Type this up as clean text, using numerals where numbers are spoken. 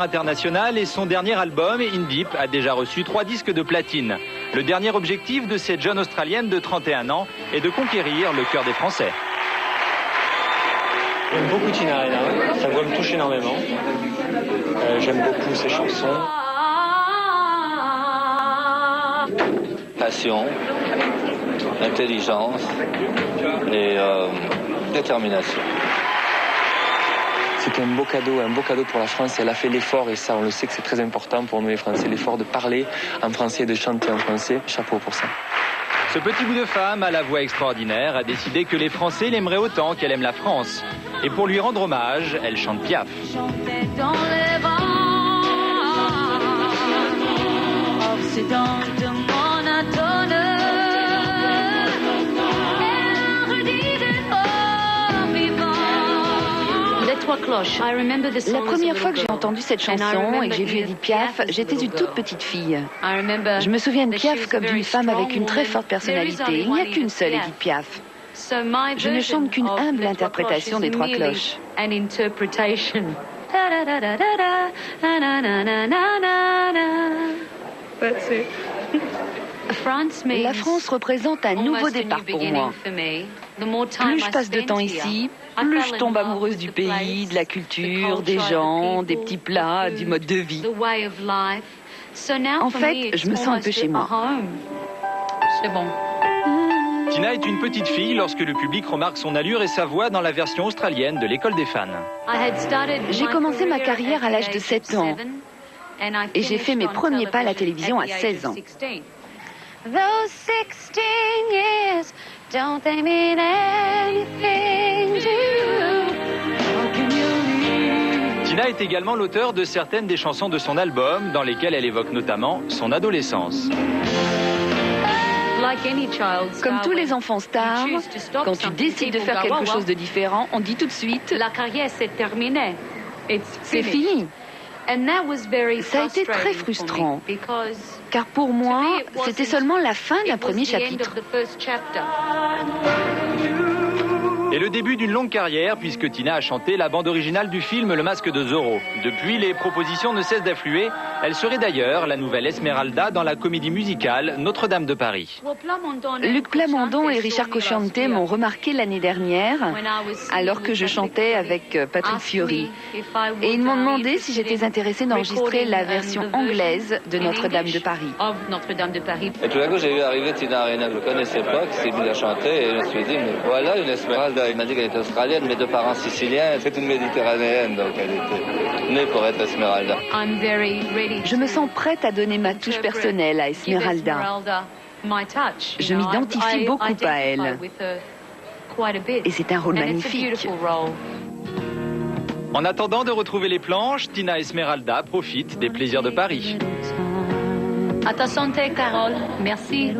International et son dernier album, In Deep, a déjà reçu 3 disques de platine. Le dernier objectif de cette jeune Australienne de 31 ans est de conquérir le cœur des Français. J'aime beaucoup Tina Arena, sa voix me touche énormément. J'aime beaucoup ses chansons. Passion, intelligence et détermination. C'est un beau cadeau pour la France. Elle a fait l'effort, et ça on le sait que c'est très important pour nous les Français, l'effort de parler en français et de chanter en français. Chapeau pour ça. Ce petit bout de femme à la voix extraordinaire a décidé que les Français l'aimeraient autant qu'elle aime la France. Et pour lui rendre hommage, elle chante Piaf. La première fois que j'ai entendu cette chanson et que j'ai vu Edith Piaf, j'étais une toute petite fille. Je me souviens de Piaf comme d'une femme avec une très forte personnalité. Il n'y a qu'une seule Edith Piaf. Je ne chante qu'une humble interprétation des Trois Cloches. La France représente un nouveau départ pour moi. Plus je passe de temps ici, plus je tombe amoureuse du pays, de la culture, des gens, des petits plats, du mode de vie. En fait, je me sens un peu chez moi. C'est bon. Tina est une petite fille lorsque le public remarque son allure et sa voix dans la version australienne de l'École des fans. J'ai commencé ma carrière à l'âge de 7 ans et j'ai fait mes premiers pas à la télévision à 16 ans. Those 16 years don't they mean anything to you? Tina est également l'auteur de certaines des chansons de son album, dans lesquelles elle évoque notamment son adolescence. Comme tous les enfants stars, quand tu décides de faire quelque chose de différent, on dit tout de suite « La carrière s'est terminée. C'est fini ». Ça a été très frustrant, car pour moi, c'était seulement la fin d'un premier chapitre. Et le début d'une longue carrière, puisque Tina a chanté la bande originale du film Le Masque de Zorro. Depuis, les propositions ne cessent d'affluer. Elle serait d'ailleurs la nouvelle Esmeralda dans la comédie musicale Notre-Dame de Paris. Luc Plamondon et Richard Cochiante m'ont remarqué l'année dernière, alors que je chantais avec Patrick Fiori. Et ils m'ont demandé si j'étais intéressée d'enregistrer la version anglaise de Notre-Dame de Paris. Et tout d'un coup, j'ai vu arriver Tina Arena, que je ne connaissais pas, qui s'est mise à chanter, et je me suis dit, mais voilà une Esmeralda. Il m'a dit qu'elle était australienne, mais de parents siciliens, c'est une méditerranéenne, donc elle était née pour être Esmeralda. Je me sens prête à donner ma touche personnelle à Esmeralda. Je m'identifie beaucoup à elle. Et c'est un rôle magnifique. En attendant de retrouver les planches, Tina Esmeralda profite des plaisirs de Paris. À ta santé, Carole. Merci.